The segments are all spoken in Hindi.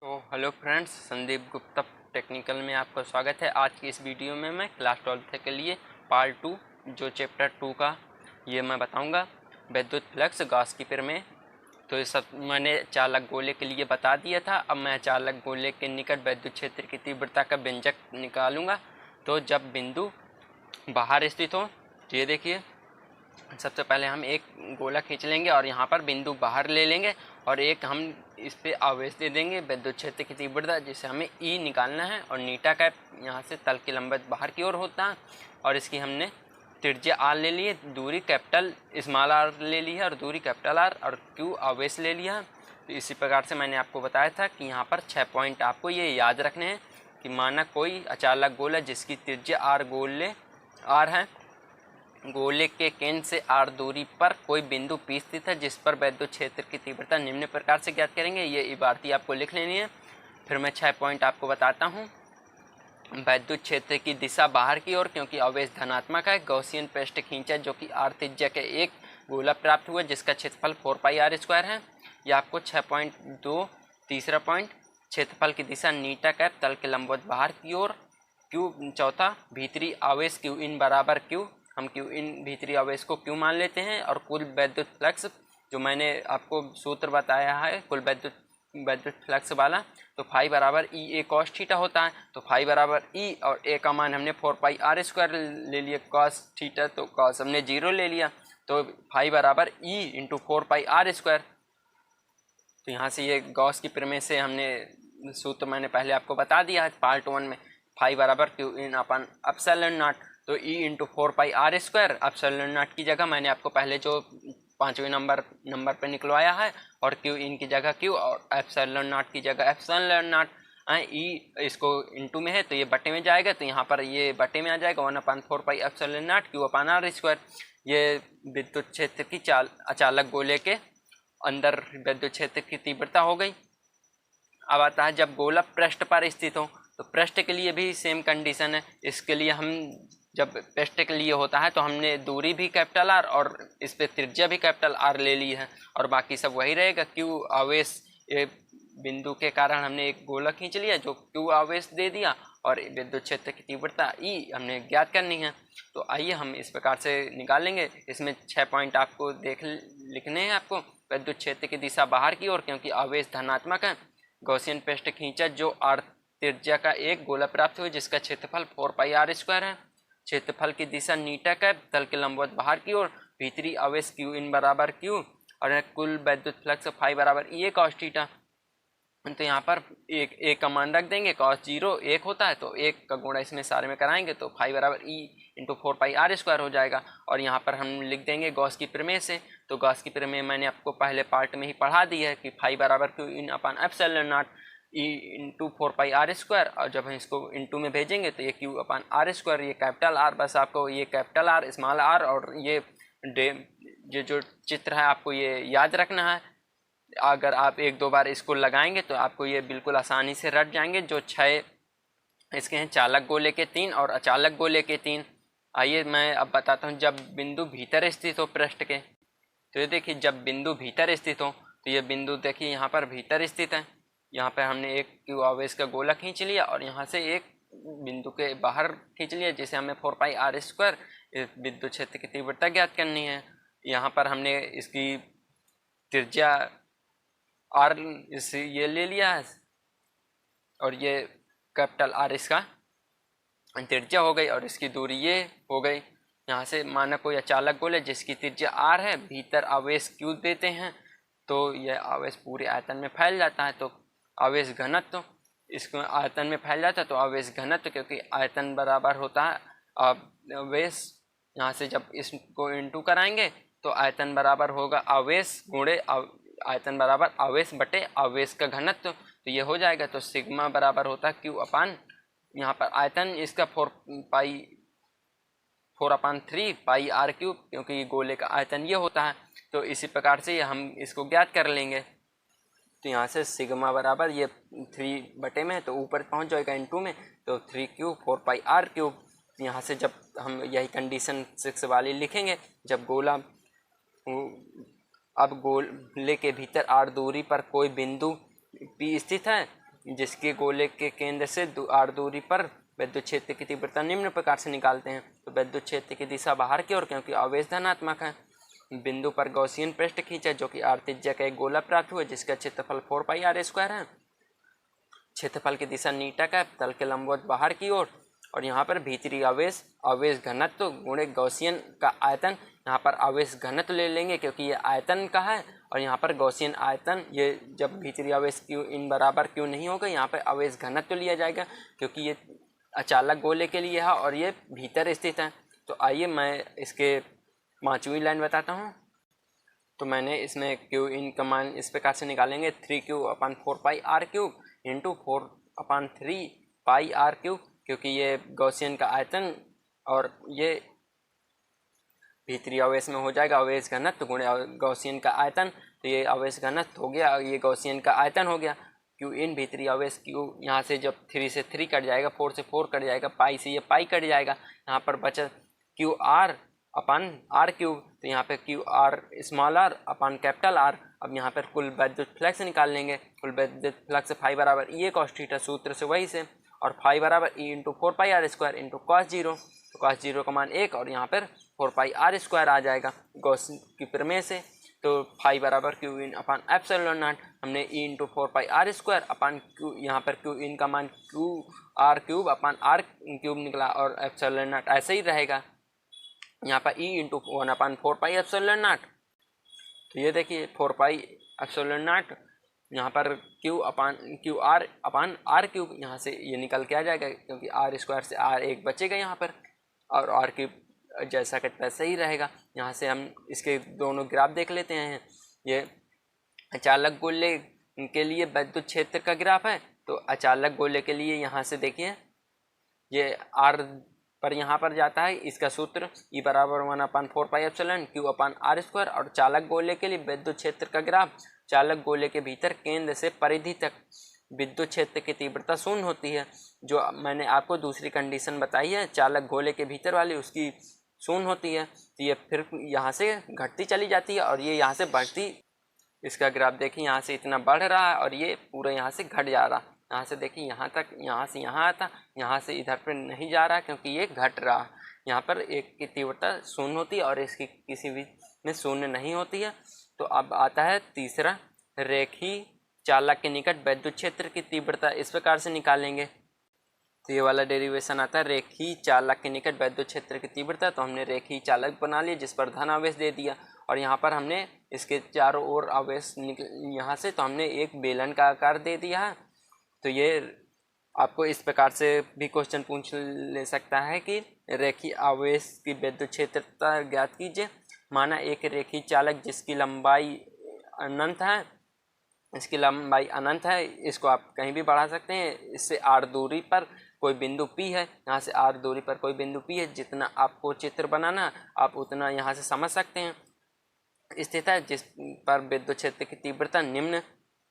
तो hello friends, Sandeep Gupta technical में आपका स्वागत है। आज की इस वीडियो में मैं क्लास 12th के लिए पार्ट 2 जो चैप्टर 2 का ये मैं बताऊंगा विद्युत फ्लक्स गॉस की प्रमेय। तो ये सब मैंने चालक गोले के लिए बता दिया था। अब मैं चालक गोले के निकट विद्युत क्षेत्र की तीव्रता का व्यंजक निकालूंगा। तो जब बिंदु बाहर स्थित हो, तो ये देखिए, सबसे पहले हम एक गोला खींच लेंगे और यहाँ पर बिंदु बाहर ले लेंगे और एक हम इस पे आवेश दे देंगे विद्युत क्षेत्र की तीव्रता, जिसे हमें ई निकालना है। और नीटा का यहाँ से तल की लंबाई बाहर की ओर होता है और इसकी हमने त्रिज्या आर ले ली है, दूरी कैपिटल स्मॉल आर ले ली है और दूरी कैपिटल आर और क्यू आवेश ले लिया है। तो इसी प्रकार से मैंने आपको बताया था कि यहाँ पर 6 पॉइंट आपको ये याद रखने हैं कि माना कोई अचालक गोला जिसकी त्रिज्या आर गोले आर है, गोले के केंद्र से आर दूरी पर कोई बिंदु पी स्थित है जिस पर विद्युत क्षेत्र की तीव्रता निम्न प्रकार से ज्ञात करेंगे। ये इबारती आपको लिख लेनी है। फिर मैं 6 पॉइंट आपको बताता हूँ। विद्युत क्षेत्र की दिशा बाहर की ओर क्योंकि आवेश धनात्मक है। गॉसियन पृष्ठ खींचा जो कि आर त्रिज्या के एक गोला प्राप्त हुआ जिसका क्षेत्रफल 4πr² है। यह आपको 6.2। तीसरा पॉइंट, क्षेत्रफल की दिशा नीटा कैप तल के लंबवत बाहर की ओर। क्यू चौथा, भीतरी आवेश क्यू इन बराबर क्यू, हम क्यू इन भीतरी आवेश को क्यू मान लेते हैं। और कुल विद्युत फ्लक्स जो मैंने आपको सूत्र बताया है कुल विद्युत फ्लक्स वाला, तो फाई बराबर ई ए कॉस थीटा होता है। तो फाई बराबर ई और ए का मान हमने 4πr² ले लिया। कॉस थीटा तो कॉस हमने 0 ले लिया, तो फाई बराबर ई इंटू 4πr²। तो यहाँ से ये गॉस की प्रमेय से हमने सूत्र मैंने पहले आपको बता दिया है पार्ट 1 में। फाई बराबर Q in upon epsilon not, तो E into 4πr²। Epsilon not की जगह मैंने आपको पहले जो 5वें नंबर पे निकलवाया है, और क्यू इन की जगह क्यू और एप्सिलॉन नॉट की जगह एप्सिलॉन नॉट। ई इसको इंटू में है तो ये बटे में जाएगा, तो यहाँ पर ये बटे में आ जाएगा 1/4π εr²। ये विद्युत क्षेत्र की अचालक गोले के अंदर विद्युत क्षेत्र की तीव्रता हो गई। अब आता है जब गोला पृष्ठ पर स्थित हो, तो पृष्ठ के लिए भी सेम कंडीशन है। इसके लिए हम जब पृष्ठ के लिए होता है तो हमने दूरी भी कैपिटल आर और इस पर त्रिज्या भी कैपिटल आर ले ली है और बाकी सब वही रहेगा। क्यू आवेश ये बिंदु के कारण हमने एक गोला खींच लिया जो क्यू आवेश दे दिया और विद्युत क्षेत्र की तीव्रता ई हमने ज्ञात करनी है। तो आइए हम इस प्रकार से निकालेंगे। इसमें 6 पॉइंट आपको लिखने हैं आपको। विद्युत क्षेत्र की दिशा बाहर की ओर क्योंकि आवेश धनात्मक है। गॉसियन पृष्ठ खींचा जो आर त्रिज्या का एक गोला प्राप्त हुआ जिसका क्षेत्रफल 4πr² है। क्षेत्रफल की दिशा नीटा कैप तल के लंबवत बाहर की ओर। भीतरी आवेश क्यू इन बराबर क्यू और कुल विद्युत फ्लक्स फाई बराबर ई ए कॉस थीटा। तो यहाँ पर एक का मान रख देंगे। कॉस 0 1 होता है तो 1 का गुणा इसमें सारे में कराएंगे तो फाई बराबर ई इंटू 4πr² हो जाएगा। और यहाँ पर हम लिख देंगे गॉस की प्रमेय से। तो गॉस की प्रमेय मैंने आपको पहले पार्ट में ही पढ़ा दी है कि फाई बराबर Q in upon epsilon not E into 4πr²। और जब हम इसको इंटू में भेजेंगे तो ये क्यू अपन r², ये कैपिटल आर, बस आपको ये कैपिटल आर स्मॉल आर और ये जो चित्र है आपको ये याद रखना है। अगर आप 1-2 बार इसको लगाएंगे तो आपको ये बिल्कुल आसानी से रट जाएंगे। जो 6 इसके हैं चालक गोले के 3 और अचालक गोले के 3। आइए मैं अब बताता हूँ जब बिंदु भीतर स्थित हो पृष्ठ के। तो ये देखिए जब बिंदु भीतर स्थित हो, तो ये बिंदु देखिए यहाँ पर भीतर स्थित है। यहाँ पर हमने एक क्यू आवेश का गोला खींच लिया और यहाँ से एक बिंदु के बाहर खींच लिया जिसे हमें 4πr² विद्युत क्षेत्र की तीव्रता ज्ञात करनी है। यहाँ पर हमने इसकी त्रिज्या आर इस ये ले लिया है और ये कैपिटल आर इसका त्रिज्या हो गई और इसकी दूरी ये हो गई। यहाँ से माना कोई अचालक गोले जिसकी त्रिज्या आर है, भीतर आवेश क्यू देते हैं तो यह आवेश पूरे आयतन में फैल जाता है। तो आवेश घनत्व इसको आयतन में फैल जाता है तो आवेश घनत्व क्योंकि आयतन बराबर होता है आवेश, यहाँ से जब इसको इंटू कराएंगे तो आयतन बराबर होगा आवेश गुणे आयतन बराबर आवेश बटे आवेश का घनत्व। तो ये हो जाएगा। तो सिग्मा बराबर होता है क्यू अपान, यहाँ पर आयतन इसका 4/3πr³ क्योंकि ये गोले का आयतन ये होता है। तो इसी प्रकार से हम इसको ज्ञात कर लेंगे। तो यहाँ से सिग्मा बराबर ये 3 बटे में है तो ऊपर पहुँच जाएगा इंटू में, तो 3 क्यूब 4πr³। यहाँ से जब हम यही कंडीशन 6 वाली लिखेंगे, जब गोला अब गोले के भीतर आर दूरी पर कोई बिंदु पी स्थित है जिसके गोले के केंद्र से r दूरी पर विद्युत क्षेत्र की तीव्रता निम्न प्रकार से निकालते हैं। तो विद्युत क्षेत्र की दिशा बाहर की ओर, क्योंकि आवेश धनात्मक है। बिंदु पर गॉसियन पृष्ठ खींचा जो कि r त्रिज्या का एक गोला प्राप्त हुआ जिसका क्षेत्रफल 4πr² है। क्षेत्रफल की दिशा नीटक है, तल के लंबवत बाहर की ओर। और यहाँ पर भीतरी आवेश घनत्व गुणे गॉसियन का आयतन, यहाँ पर आवेश घनत्व ले लेंगे क्योंकि ये आयतन का है, और यहाँ पर गॉसियन आयतन, ये जब भीतरी आवेश क्यू इन बराबर क्यों नहीं होगा, यहाँ पर आवेश घनत्व लिया जाएगा क्योंकि ये अचालक गोले के लिए है और ये भीतर स्थित है। तो आइए मैं इसके 5वीं लाइन बताता हूँ। तो मैंने इसमें क्यू इन का मान इस प्रकार से निकालेंगे, 3Q/4πr³ इंटू 4/3πr³, क्योंकि ये गॉसियन का आयतन और ये भीतरी आवेश में हो जाएगा आवेश घनत्व गुणे गॉसियन का आयतन। तो ये आवेश घनत्व हो गया, ये गॉसियन का आयतन हो गया। क्यू इन भीतरी आवेश क्यू, यहाँ से जब 3 से 3 कट जाएगा, 4 से 4 कट जाएगा, पाई से ये पाई कट जाएगा, यहाँ पर बचा QR/r³। तो यहाँ पे QR r कैपिटल R। अब यहाँ पर कुल विद्युत फ्लक्स निकाल लेंगे। कुल विद्युत फ्लक्स फाई बराबर E cos थीटा, सूत्र से वही से, और फाई बराबर E into 4πr² into cos 0। तो cos 0 का मान 1 और यहाँ पर 4πr² आ जाएगा गॉस की प्रमेय से। तो फाई बराबर क्यू इन अपान एप्सिलॉन0, हमने E इंटू 4πr² अपान क्यू, यहाँ पर क्यू इन का मान QR³ निकला, और एप्सिलॉन0 ऐसे ही रहेगा। यहाँ पर E इंटू 1/4πε0। तो ये देखिए 4πε0, यहाँ पर QR/r³, यहाँ से ये निकल के आ जाएगा क्योंकि r² से r1 बचेगा यहाँ पर, और r³ जैसा कि वैसे ही रहेगा। यहाँ से हम इसके दोनों ग्राफ देख लेते हैं। ये अचालक गोले के लिए विद्युत क्षेत्र का ग्राफ है। तो अचालक गोले के लिए यहाँ से देखिए, ये r पर यहाँ पर जाता है, इसका सूत्र E बराबर 1/4πε Q/r²। और चालक गोले के लिए विद्युत क्षेत्र का ग्राफ, चालक गोले के भीतर केंद्र से परिधि तक विद्युत क्षेत्र की तीव्रता शून्य होती है। जो मैंने आपको दूसरी कंडीशन बताई है चालक गोले के भीतर वाली, उसकी शून्य होती है। तो ये फिर यहाँ से घटती चली जाती है और ये यहाँ से बढ़ती। इसका ग्राफ देखिए, यहाँ से इतना बढ़ रहा है और ये पूरा यहाँ से घट जा रहा है। यहाँ से देखिए यहाँ तक, यहाँ से यहाँ आता, यहाँ से इधर पर नहीं जा रहा क्योंकि ये घट रहा है। यहाँ पर एक की तीव्रता शून्य होती है और इसकी किसी भी में शून्य नहीं होती है। तो अब आता है तीसरा, रेखीय चालक के निकट विद्युत क्षेत्र की तीव्रता इस प्रकार से निकालेंगे। तो ये वाला डेरिवेशन आता है रेखीय चालक के निकट विद्युत क्षेत्र की तीव्रता। तो हमने रेखीय चालक बना लिया जिस पर धन आवेश दे दिया, और यहाँ पर हमने इसके चारों ओर आवेश यहाँ से, तो हमने एक बेलन का आकार दे दिया है। तो ये आपको इस प्रकार से भी क्वेश्चन पूछ ले सकता है कि रेखीय आवेश की विद्युत क्षेत्रता ज्ञात कीजिए। माना एक रेखीय चालक जिसकी लंबाई अनंत है, इसकी लंबाई अनंत है, इसको आप कहीं भी बढ़ा सकते हैं। इससे r दूरी पर कोई बिंदु P है, यहाँ से r दूरी पर कोई बिंदु P है। जितना आपको चित्र बनाना आप उतना यहाँ से समझ सकते हैं। स्थित है जिस पर विद्युत क्षेत्र की तीव्रता निम्न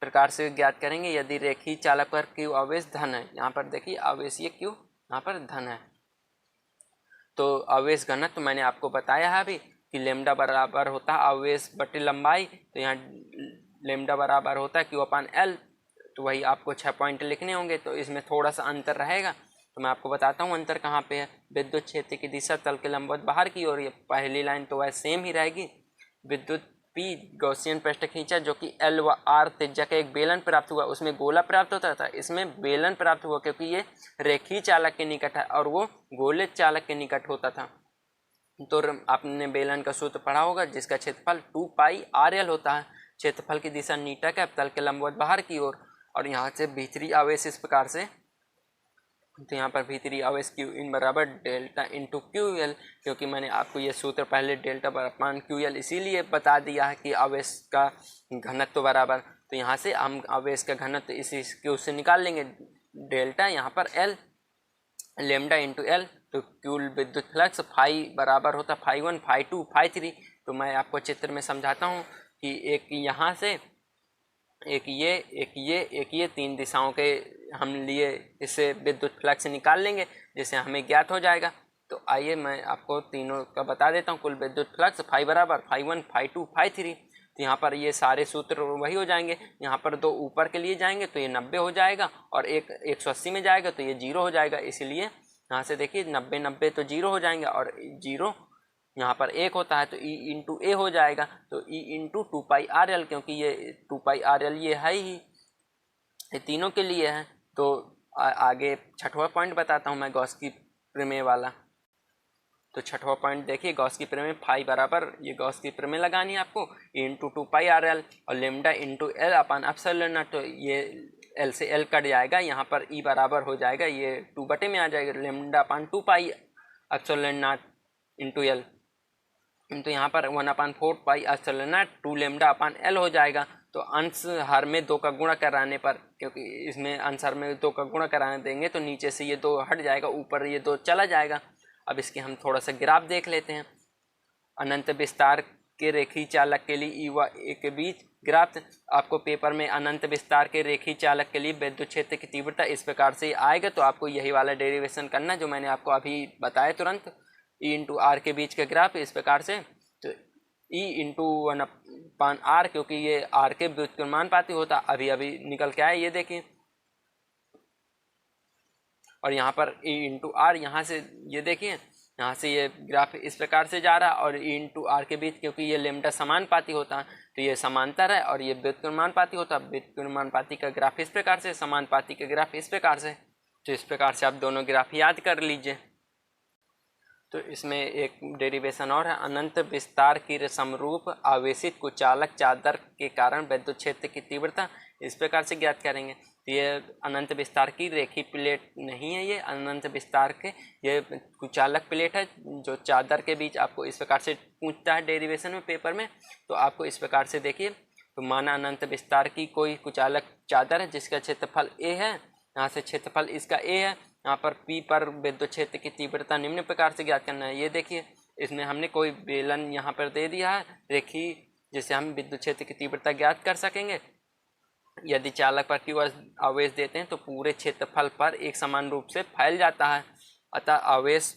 प्रकार से ज्ञात करेंगे। यदि रेखीय चालक पर Q आवेश धन है, यहाँ पर देखिए आवेश ये Q यहाँ पर धन है, तो आवेश घनत्व तो मैंने आपको बताया है अभी कि लेमडा बराबर होता है आवेश बटे लंबाई। तो यहाँ लेमडा बराबर होता है Q/L। तो वही आपको 6 पॉइंट लिखने होंगे, तो इसमें थोड़ा सा अंतर रहेगा। तो मैं आपको बताता हूँ अंतर कहाँ पे है। विद्युत क्षेत्र की दिशा तल के लंबवत बाहर की ओर, ये पहली लाइन तो वह सेम ही रहेगी। विद्युत P गॉसियन पृष्ठ खींचा जो कि L व R त्रिज्या का एक बेलन प्राप्त हुआ, उसमें गोला प्राप्त होता था, इसमें बेलन प्राप्त हुआ क्योंकि ये रेखीय चालक के निकट है और वो गोले चालक के निकट होता था। तो आपने बेलन का सूत्र पढ़ा होगा जिसका क्षेत्रफल 2πrl होता है। क्षेत्रफल की दिशा नीटक है, तल के लंबवत बाहर की ओर, और यहाँ से भीतरी आवेश इस प्रकार से। तो यहाँ पर भीतरी आवेश Q इन बराबर डेल्टा इंटू QL, क्योंकि मैंने आपको ये सूत्र पहले डेल्टा बराबर QL इसीलिए बता दिया है कि आवेश का घनत्व बराबर। तो यहाँ से हम आवेश का घनत्व इसी Q से निकाल लेंगे, डेल्टा यहाँ पर L लेमडा इंटू L। तो कुल विद्युत फ्लक्स फाई बराबर होता है φ1 φ2 φ3। तो मैं आपको चित्र में समझाता हूँ कि एक यहाँ से, एक ये 3 दिशाओं के हम लिए इससे विद्युत फ्लक्स निकाल लेंगे जिससे हमें ज्ञात हो जाएगा। तो आइए मैं आपको तीनों का बता देता हूँ। कुल विद्युत फ्लक्स फाई बराबर φ1 φ2 φ3। तो यहाँ पर ये सारे सूत्र वही हो जाएंगे। यहाँ पर 2 ऊपर के लिए जाएंगे तो ये 90 हो जाएगा, और एक 180 में जाएगा तो ये 0 हो जाएगा। इसीलिए यहाँ से देखिए 90 90 तो 0 हो जाएंगे, और 0 यहाँ पर 1 होता है तो ई इंटू ए हो जाएगा। तो ई इंटू 2πRL, क्योंकि ये 2πRL ये है ही, ये तीनों के लिए है। तो आगे छठवां पॉइंट बताता हूँ मैं, गॉस की प्रमेय वाला। तो छठवां पॉइंट देखिए, गॉस की प्रमेय फाई बराबर, ये गॉस की प्रमेय लगानी है आपको, इंटू 2πRL और lambda into L upon epsilon not. तो ये एल से एल कट जाएगा, यहाँ पर ई बराबर हो जाएगा, ये 2 बटे में आ जाएगा, lambda upon 2π epsilon naught into L, तो यहाँ पर 1/4π epsilon naught 2 lambda upon L हो जाएगा। तो अंश हर में 2 का गुणा कराने पर, क्योंकि इसमें अंश हर में 2 का गुणा कराने देंगे तो नीचे से ये 2 हट जाएगा, ऊपर ये 2 चला जाएगा। अब इसके हम थोड़ा सा ग्राफ देख लेते हैं। अनंत विस्तार के रेखीय चालक के लिए ई व ए के बीच ग्राफ। आपको पेपर में अनंत विस्तार के रेखीय चालक के लिए विद्युत क्षेत्र की तीव्रता इस प्रकार से आएगा, तो आपको यही वाला डेरिवेशन करना जो मैंने आपको अभी बताया तुरंत, ई इंटू आर के बीच का ग्राफ इस प्रकार से। तो ई इंटू 1/r, क्योंकि ये आर के व्युत्क्रमानुपाती होता, अभी अभी निकल के आया, ये देखिए। और यहाँ पर ई इंटू आर, यहाँ से ये देखिए, यहाँ से ये ग्राफ इस प्रकार से जा रहा है, और ई इंटू आर के बीच, क्योंकि ये लेमडा समानुपाती होता है तो ये समांतर है, और ये व्युत्क्रमानुपाती होता है। व्युत्क्रमानुपाती का ग्राफ इस प्रकार से, समानुपाती का ग्राफ इस प्रकार से। तो इस प्रकार से आप दोनों ग्राफ याद कर लीजिए। तो इसमें एक डेरिवेशन और है, अनंत विस्तार की समरूप आवेशित कुचालक चादर के कारण विद्युत क्षेत्र की तीव्रता इस प्रकार से ज्ञात करेंगे। तो ये अनंत विस्तार की रेखीय प्लेट नहीं है, ये अनंत विस्तार के ये कुचालक प्लेट है, जो चादर के बीच आपको इस प्रकार से पूछता है डेरिवेशन में पेपर में। तो आपको इस प्रकार से देखिए, तो माना अनंत विस्तार की कोई कुचालक चादर है जिसका क्षेत्रफल ए है, यहाँ से क्षेत्रफल इसका ए है, यहाँ पर P पर विद्युत क्षेत्र की तीव्रता निम्न प्रकार से ज्ञात करना है। ये देखिए, इसमें हमने कोई बेलन यहाँ पर दे दिया है रेखीय, जिससे हम विद्युत क्षेत्र की तीव्रता ज्ञात कर सकेंगे। यदि चालक पर Q आवेश देते हैं तो पूरे क्षेत्रफल पर एक समान रूप से फैल जाता है, अतः आवेश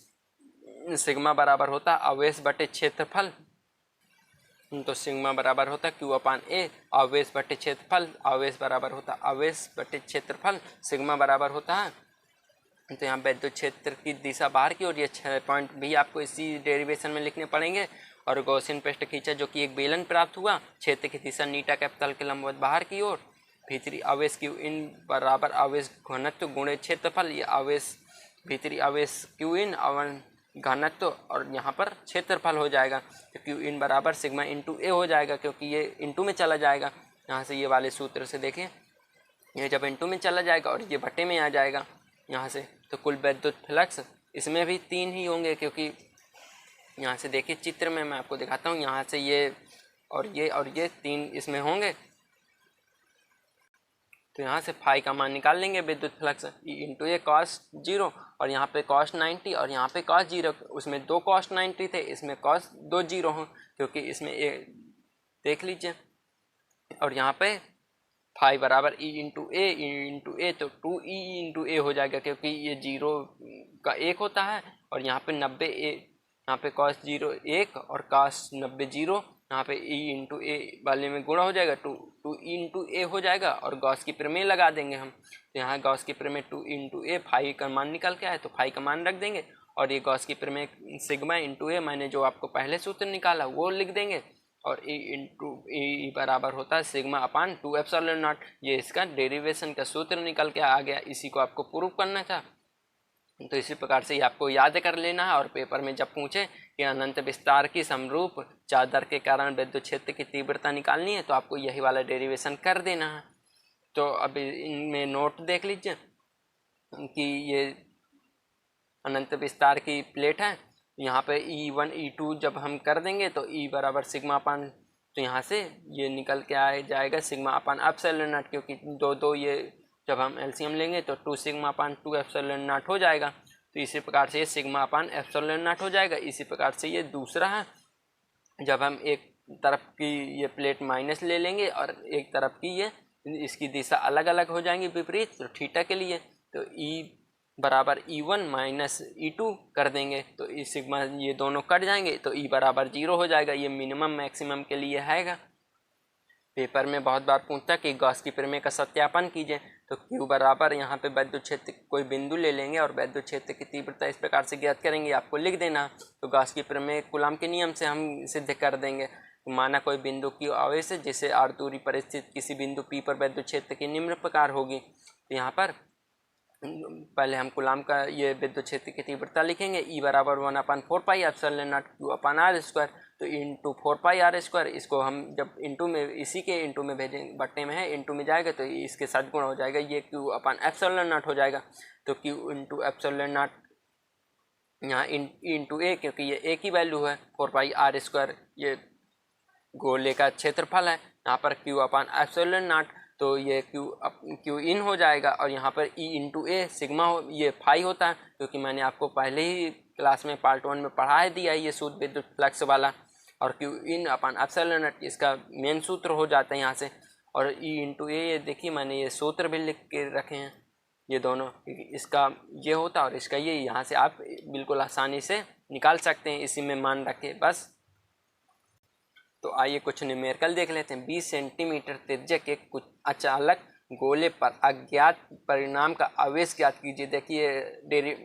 सिग्मा बराबर होता है आवेश बटे क्षेत्रफल। तो सिग्मा बराबर होता है Q/A, आवेश बटे क्षेत्रफल, आवेश बराबर होता है आवेश बटे क्षेत्रफल, सिग्मा बराबर होता है। तो यहाँ विद्युत क्षेत्र की दिशा बाहर की ओर, ये 6 पॉइंट भी आपको इसी डेरिवेशन में लिखने पड़ेंगे। और गॉसियन पृष्ठ खींचा जो कि एक बेलन प्राप्त हुआ, क्षेत्र की दिशा नीटा कैपिटल के लंबवत बाहर की ओर, भीतरी आवेश Q इन बराबर आवेश घनत्व गुणे क्षेत्रफल, ये आवेश भीतरी आवेश Q इन घनत्व और यहाँ पर क्षेत्रफल हो जाएगा। तो Q इन बराबर सिग्मा इंटू ए हो जाएगा, क्योंकि ये इंटू में चला जाएगा। यहाँ से ये वाले सूत्र से देखें, ये जब इंटू में चला जाएगा और ये बटे में आ जाएगा यहाँ से, तो कुल विद्युत फ्लक्स इसमें भी 3 ही होंगे, क्योंकि यहाँ से देखिए चित्र में मैं आपको दिखाता हूँ, यहाँ से ये और ये 3 इसमें होंगे। तो यहाँ से फाई का मान निकाल लेंगे विद्युत फ्लक्स, ई इंटू ए कॉस 0, और यहाँ पे कॉस 90 और यहाँ पे कॉस 0, उसमें 2 कॉस 90 थे, इसमें कॉस 2 0 हों, क्योंकि इसमें ए देख लीजिए। और यहाँ पे फाई बराबर ई इंटू ए, तो 2e इंटू ए हो जाएगा, क्योंकि ये 0 का 1 होता है, और यहाँ पे 90 ए, यहाँ पे कॉस 0 1 और कॉस 90 0, यहाँ पे ई इंटू ए वाले में गुणा हो जाएगा, 2 इंटू ए हो जाएगा, और गॉस की प्रमेय लगा देंगे हम। तो यहाँ गॉस की प्रमेय 2 इंटू ए, फाई का मान निकल के आए तो फाई का मान रख देंगे, और ये गॉस की प्रमेय सिग्मा इंटू ए, मैंने जो आपको पहले सूत्र निकाला वो लिख देंगे, और ए इंटू ए बराबर होता है सिग्मा अपान 2 एप्सिलॉन नॉट। ये इसका डेरिवेशन का सूत्र निकल के आ गया, इसी को आपको प्रूव करना था। तो इसी प्रकार से ये आपको याद कर लेना है, और पेपर में जब पूछे कि अनंत विस्तार की समरूप चादर के कारण विद्युत क्षेत्र की तीव्रता निकालनी है, तो आपको यही वाला डेरिवेशन कर देना है। तो अब इनमें नोट देख लीजिए कि ये अनंत विस्तार की प्लेट है, यहाँ पे E1 E2 जब हम कर देंगे तो E बराबर सिग्मा अपान, तो यहाँ से ये निकल के आ जाएगा सिग्मा अपान एप्सिलॉन नॉट, क्योंकि 2 ये जब हम एलसीएम लेंगे तो 2 सिग्मा अपान 2 एप्सिलॉन नॉट हो जाएगा। तो इसी प्रकार से ये सिग्मा अपान एप्सिलॉन नॉट हो जाएगा। इसी प्रकार से ये दूसरा है, जब हम एक तरफ की ये प्लेट माइनस ले लेंगे और एक तरफ की ये इसकी दिशा अलग अलग हो जाएंगी विपरीत, तो थीटा के लिए तो E बराबर E1 माइनस E2 कर देंगे, तो ई सिग्मा ये दोनों कट जाएंगे, तो E बराबर 0 हो जाएगा। ये मिनिमम मैक्सिमम के लिए हैगा। पेपर में बहुत बार पूछता है कि गॉस की प्रमेय का सत्यापन कीजिए। तो Q बराबर यहाँ पे वैद्युत क्षेत्र कोई बिंदु ले लेंगे और वैद्युत क्षेत्र की तीव्रता इस प्रकार से ज्ञात करेंगे, आपको लिख देना। तो गॉस की प्रमेय कूलॉम के नियम से हम सिद्ध कर देंगे। तो माना कोई बिंदु Q आवेश है जिसे r दूरी पर स्थित किसी बिंदु P पर वैद्युत क्षेत्र की निम्न प्रकार होगी। तो यहाँ पर पहले हम कूलॉम का ये विद्युत क्षेत्र की तीव्रता लिखेंगे, E बराबर 1/4πε0 Q/r²। तो इंटू 4πr², इसको हम जब इंटू में इसी के इंटू में भेजेंगे, बट्टे में है इंटू में जाएगा तो इसके साथ गुणा हो जाएगा, ये Q/ε0 हो जाएगा। तो Q इंटू ε0 यहाँ इंटू ए, क्योंकि ये ए की वैल्यू है, 4πr² ये गोले का क्षेत्रफल है। यहाँ पर Q/ε0 तो ये Q इन हो जाएगा और यहाँ पर E इंटू ए सिग्मा ये फाई होता है, क्योंकि मैंने आपको पहले ही क्लास में पार्ट 1 में पढ़ा दिया है ये सूत्र विद्युत फ्लक्स वाला। और Q इन/ε0 इसका मेन सूत्र हो जाता है यहाँ से। और E इंटू ए ये देखिए मैंने ये सूत्र भी लिख के रखे हैं, ये दोनों, इसका ये होता है और इसका ये, यहाँ से आप बिल्कुल आसानी से निकाल सकते हैं, इसी में मान रखें बस। तो आइए कुछ न्यूमेरिकल देख लेते हैं। 20 सेंटीमीटर त्रिज्या के कुछ अचालक गोले पर अज्ञात परिमाण का आवेश ज्ञात कीजिए। देखिए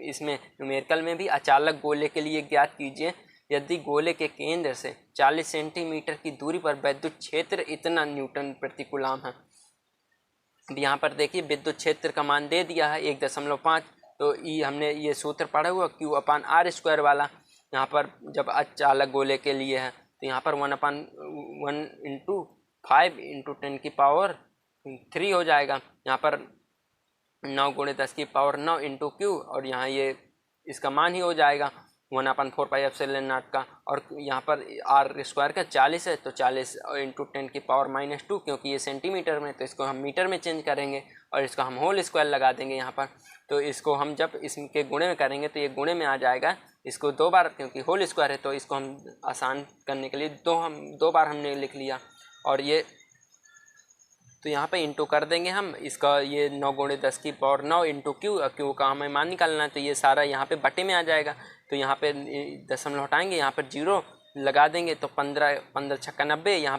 इसमें न्यूमेरिकल में भी अचालक गोले के लिए ज्ञात कीजिए। यदि गोले के केंद्र से 40 सेंटीमीटर की दूरी पर विद्युत क्षेत्र इतना न्यूटन प्रति कूलॉम है। यहाँ पर देखिए विद्युत क्षेत्र का मान दे दिया है 1.5। तो ई हमने ये सूत्र पढ़ा हुआ Q/r² वाला, यहाँ पर जब अचालक गोले के लिए है। तो यहाँ पर 1/1 इंटू 5 इंटू 10⁻³ हो जाएगा। यहाँ पर 9 × 10⁻9 इंटू Q, और यहाँ ये इसका मान ही हो जाएगा 1/4πε0 का। और यहाँ पर r² का 40 है, तो 40 इंटू 10⁻⁻2, क्योंकि ये सेंटीमीटर में, तो इसको हम मीटर में चेंज करेंगे और इसको हम होल स्क्वायर लगा देंगे यहाँ पर। तो इसको हम जब इसके गुणे में करेंगे तो ये गुणे में आ जाएगा, इसको 2 बार, क्योंकि होल स्क्वायर है तो इसको हम आसान करने के लिए 2 बार हमने लिख लिया। और ये तो यहाँ पे इंटू कर देंगे हम इसका, ये 9 × 10⁻9 इंटू Q का हमें मान निकालना है, तो ये सारा यहाँ पे बटे में आ जाएगा। तो यहाँ पे दशमलव हटाएंगे, यहाँ पर 0 लगा देंगे, तो 15 छक्का 90, यहाँ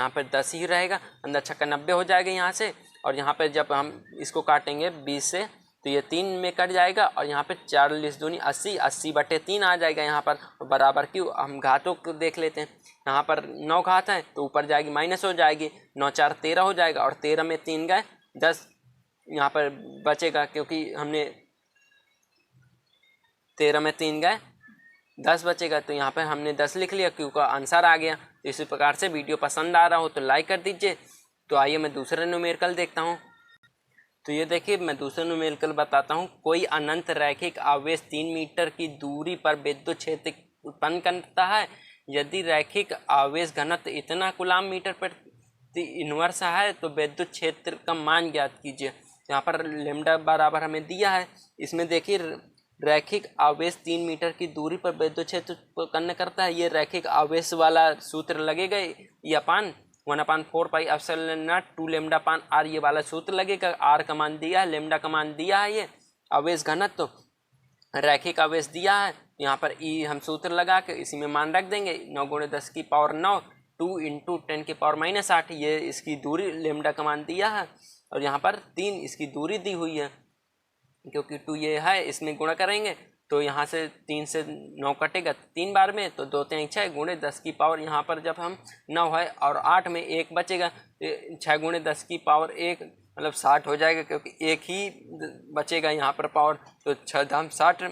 पे 10 ही रहेगा, 15 छक्का 90 हो जाएगा यहाँ से। और यहाँ पे जब हम इसको काटेंगे 20 से तो ये 3 में कट जाएगा, और यहाँ पे 40 दूनी 80, 80/3 आ जाएगा यहाँ पर, बराबर Q। हम घातों को देख लेते हैं, यहाँ पर 9 घात है तो ऊपर जाएगी माइनस हो जाएगी, 9 × 4 = 13 हो जाएगा, और 13 में 3 गए 10 यहाँ पर बचेगा, क्योंकि हमने 13 में 3 गए 10 बचेगा, तो यहाँ पर हमने 10 लिख लिया, Q का आंसर आ गया। तो इसी प्रकार से वीडियो पसंद आ रहा हो तो लाइक कर दीजिए। तो आइए मैं दूसरा न्यूमेरिकल देखता हूँ। तो ये देखिए मैं दूसरा न्यूमेरिकल बताता हूँ। कोई अनंत रैखिक आवेश 3 मीटर की दूरी पर विद्युत क्षेत्र उत्पन्न करता है। यदि रैखिक आवेश घनत्व इतना कूलॉम मीटर प्रति इनवर्स है तो विद्युत क्षेत्र का मान ज्ञात कीजिए। यहाँ पर लैम्डा बराबर हमें दिया है। इसमें देखिए रैखिक आवेश 3 मीटर की दूरी पर विद्युत क्षेत्र उत्पन्न करता है। ये रैखिक आवेश वाला सूत्र लगेगा, ये 1/4πε0 2 λ/r ये वाला सूत्र लगेगा। r का मान दिया है, लैम्डा का मान दिया है, ये आवेश घनत्व रैखिक आवेश दिया है। यहाँ पर E हम सूत्र लगा के इसी में मान रख देंगे, 9 × 10⁻9 2 इंटू 10⁻−8 ये इसकी दूरी लैम्डा का मान दिया है। और यहाँ पर 3 इसकी दूरी दी हुई है, क्योंकि 2 ये है, इसमें गुणा करेंगे तो यहाँ से 3 से 9 कटेगा 3 बार में, तो 2 × 6 × 10 की पावर, यहाँ पर जब हम 9 है और 8 में 1 बचेगा, 6 × 10 की पावर 1 मतलब 60 हो जाएगा, क्योंकि 1 ही बचेगा यहाँ पर पावर। तो 6×60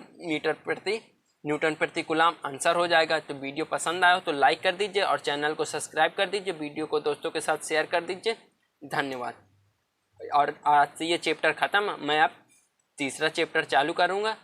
न्यूटन प्रति कूलॉम आंसर हो जाएगा। तो वीडियो पसंद आया हो तो लाइक कर दीजिए और चैनल को सब्सक्राइब कर दीजिए, वीडियो को दोस्तों के साथ शेयर कर दीजिए। धन्यवाद। और आज से ये चैप्टर ख़त्म, मैं अब तीसरा चैप्टर चालू करूँगा।